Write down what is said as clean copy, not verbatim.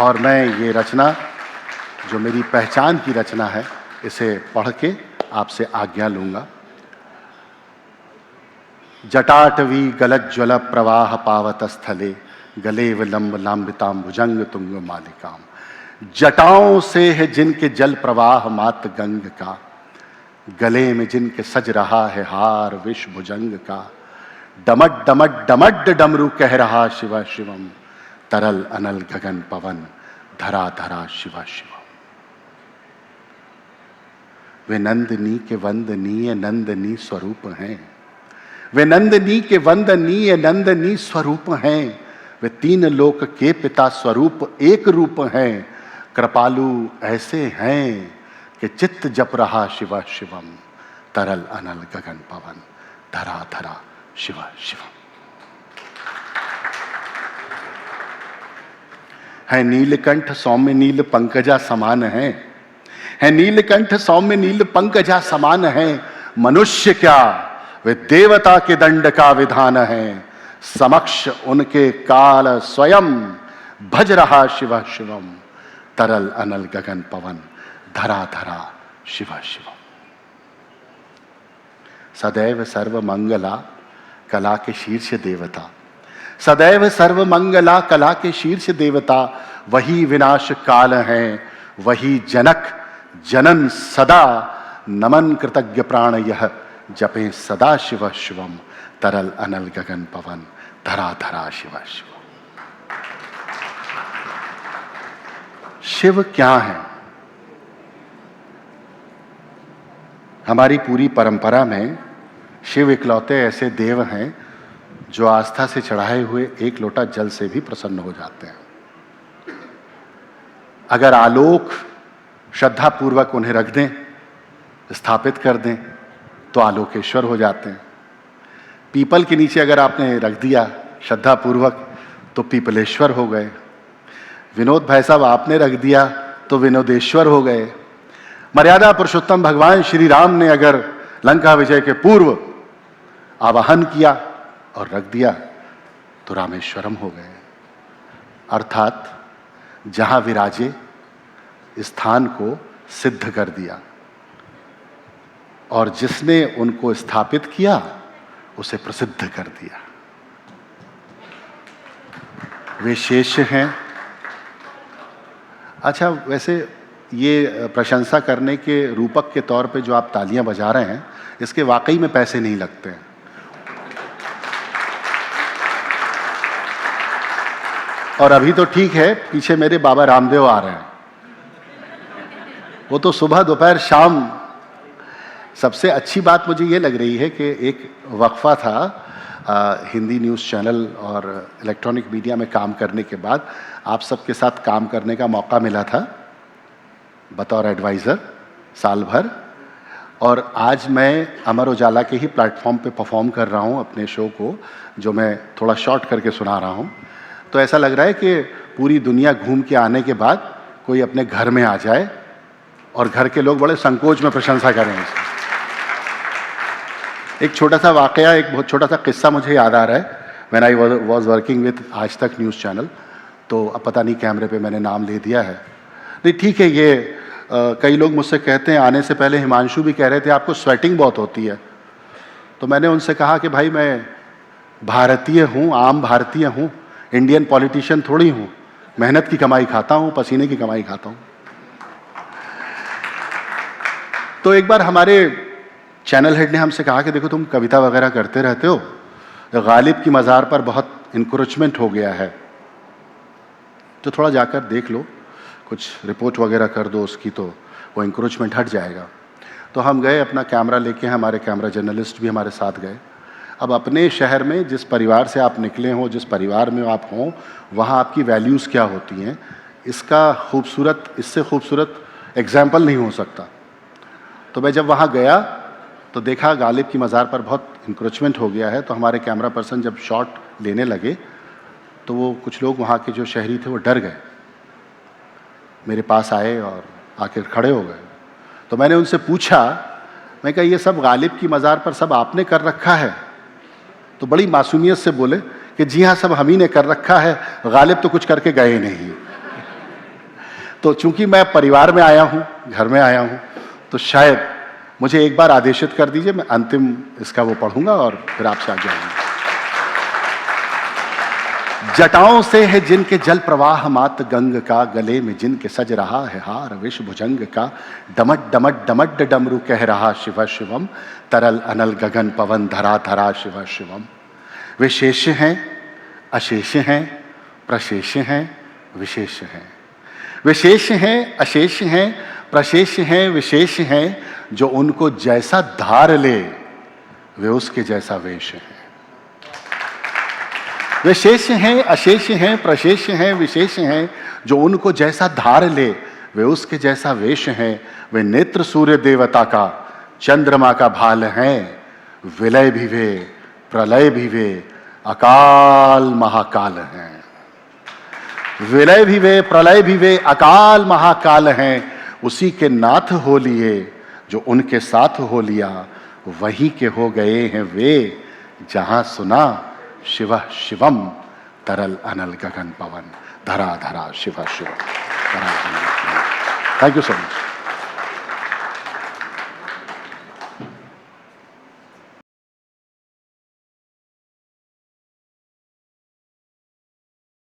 और मैं ये रचना, जो मेरी पहचान की रचना है, इसे पढ़ के आपसे आज्ञा लूंगा। जटाटवी गलज्ज्वल प्रवाह पावत स्थले गले विलंब लांबिताम भुजंग तुंग मालिकाम। जटाओं से है जिनके जल प्रवाह मात गंग का, गले में जिनके सज रहा है हार विष भुजंग का। डमट डमट डमट डमरू कह रहा शिव शिवम, तरल अनल गगन पवन धरा धरा शिव शिवम। वे नंदनी के वंदनीय नंदनी स्वरूप हैं, वे नंदनी के वंदनीय नंदनी स्वरूप हैं। वे तीन लोक के पिता स्वरूप एक रूप हैं। कृपालु ऐसे हैं कि चित्त जप रहा शिव शिवम, तरल अनल गगन पवन धरा धरा शिव शिवम। है नीलकंठ सौम्य नील पंकजा समान है नीलकंठ सौम्य नील पंकजा समान है। मनुष्य क्या वे देवता के दंड का विधान है, समक्ष उनके काल स्वयं भज रहा शिव शिवम, तरल अनल गगन पवन धरा धरा शिव शिवम। सदैव सर्व मंगला कला के शीर्ष देवता, सदैव सर्व मंगला कला के शीर्ष देवता। वही विनाश काल हैं, वही जनक जनन सदा। नमन कृतज्ञ प्राण यह जपे सदा शिव शिवम, तरल अनल गगन पवन धरा धरा शिव शिवम। शिव क्या है? हमारी पूरी परंपरा में शिव इकलौते ऐसे देव हैं जो आस्था से चढ़ाए हुए एक लोटा जल से भी प्रसन्न हो जाते हैं। अगर आलोक श्रद्धा पूर्वक उन्हें रख दें, स्थापित कर दें, तो आलोकेश्वर हो जाते हैं। पीपल के नीचे अगर आपने रख दिया श्रद्धा पूर्वक, तो पीपलेश्वर हो गए। विनोद भाई साहब आपने रख दिया तो विनोदेश्वर हो गए। मर्यादा पुरुषोत्तम भगवान श्री राम ने अगर लंका विजय के पूर्व आवाहन किया और रख दिया तो रामेश्वरम हो गए। अर्थात जहां विराजे स्थान को सिद्ध कर दिया, और जिसने उनको स्थापित किया उसे प्रसिद्ध कर दिया। वे शेष हैं। अच्छा, वैसे ये प्रशंसा करने के रूपक के तौर पे जो आप तालियां बजा रहे हैं, इसके वाकई में पैसे नहीं लगते हैं। और अभी तो ठीक है, पीछे मेरे बाबा रामदेव आ रहे हैं, वो तो सुबह दोपहर शाम। सबसे अच्छी बात मुझे ये लग रही है कि एक वक्फा था हिंदी न्यूज़ चैनल और इलेक्ट्रॉनिक मीडिया में काम करने के बाद आप सबके साथ काम करने का मौका मिला था बतौर एडवाइज़र साल भर। और आज मैं अमर उजाला के ही प्लेटफॉर्म पे परफॉर्म कर रहा हूँ अपने शो को, जो मैं थोड़ा शॉर्ट करके सुना रहा हूँ। तो ऐसा लग रहा है कि पूरी दुनिया घूम के आने के बाद कोई अपने घर में आ जाए और घर के लोग बड़े संकोच में प्रशंसा करें इसकी। एक छोटा सा वाकया, एक बहुत छोटा सा किस्सा मुझे याद आ रहा है। When I was working with आज तक न्यूज़ चैनल, तो अब पता नहीं कैमरे पे मैंने नाम ले दिया है। नहीं ठीक है, ये कई लोग मुझसे कहते हैं, आने से पहले हिमांशु भी कह रहे थे आपको स्वेटिंग बहुत होती है। तो मैंने उनसे कहा कि भाई मैं भारतीय हूँ, आम भारतीय हूँ, इंडियन पॉलिटिशियन थोड़ी हूँ। मेहनत की कमाई खाता हूँ, पसीने की कमाई खाता हूँ। तो एक बार हमारे चैनल हेड ने हमसे कहा कि देखो तुम कविता वगैरह करते रहते हो, तो गालिब की मज़ार पर बहुत इंक्रोचमेंट हो गया है, तो थोड़ा जाकर देख लो, कुछ रिपोर्ट वगैरह कर दो उसकी, तो वो इंक्रोचमेंट हट जाएगा। तो हम गए अपना कैमरा लेके, हमारे कैमरा जर्नलिस्ट भी हमारे साथ गए। अब अपने शहर में जिस परिवार से आप निकले हों, जिस परिवार में आप हों, वहाँ आपकी वैल्यूज़ क्या होती हैं, इससे खूबसूरत एग्जाम्पल नहीं हो सकता। तो मैं जब वहाँ गया तो देखा गालिब की मज़ार पर बहुत इंक्रोचमेंट हो गया है। तो हमारे कैमरा पर्सन जब शॉट लेने लगे तो वो कुछ लोग वहाँ के जो शहरी थे वो डर गए, मेरे पास आए और आकर खड़े हो गए। तो मैंने उनसे पूछा, मैं कहा ये सब गालिब की मज़ार पर सब आपने कर रखा है? तो बड़ी मासूमियत से बोले कि जी हाँ, सब हम ही ने कर रखा है, गालिब तो कुछ करके गए नहीं। तो चूंकि मैं परिवार में आया हूं, घर में आया हूं, तो शायद मुझे एक बार आदेशित कर दीजिए, मैं अंतिम इसका वो पढ़ूंगा और फिर आपसे आगे आऊंगा। जटाओं से है जिनके जल प्रवाह मात गंग का, गले में जिनके सज रहा है हार विष भुजंग का, डमट डमट डमट डमरू कह रहा शिव शिवम, तरल अनल गगन पवन धरा धरा शिव शिवम। वे शेष हैं, अशेष हैं, प्रशेष हैं, विशेष हैं। वे शेष हैं, अशेष हैं, प्रशेष हैं, विशेष हैं। जो उनको जैसा धार ले वे उसके जैसा वेश हैं। वे शेष हैं, अशेष हैं, प्रशेष हैं, विशेष हैं। जो उनको जैसा धार ले वे उसके जैसा वेश हैं। वे नेत्र सूर्य देवता का, चंद्रमा का भाल हैं। विलय भी वे, प्रलय भी वे, अकाल महाकाल हैं। विलय भी वे, प्रलय भी वे, अकाल महाकाल हैं। उसी के नाथ हो लिए जो उनके साथ हो लिया, वही के हो गए हैं वे जहां सुना शिव शिवम, तरल अनल गगन पवन धरा धरा शिव शिव। Thank you so much.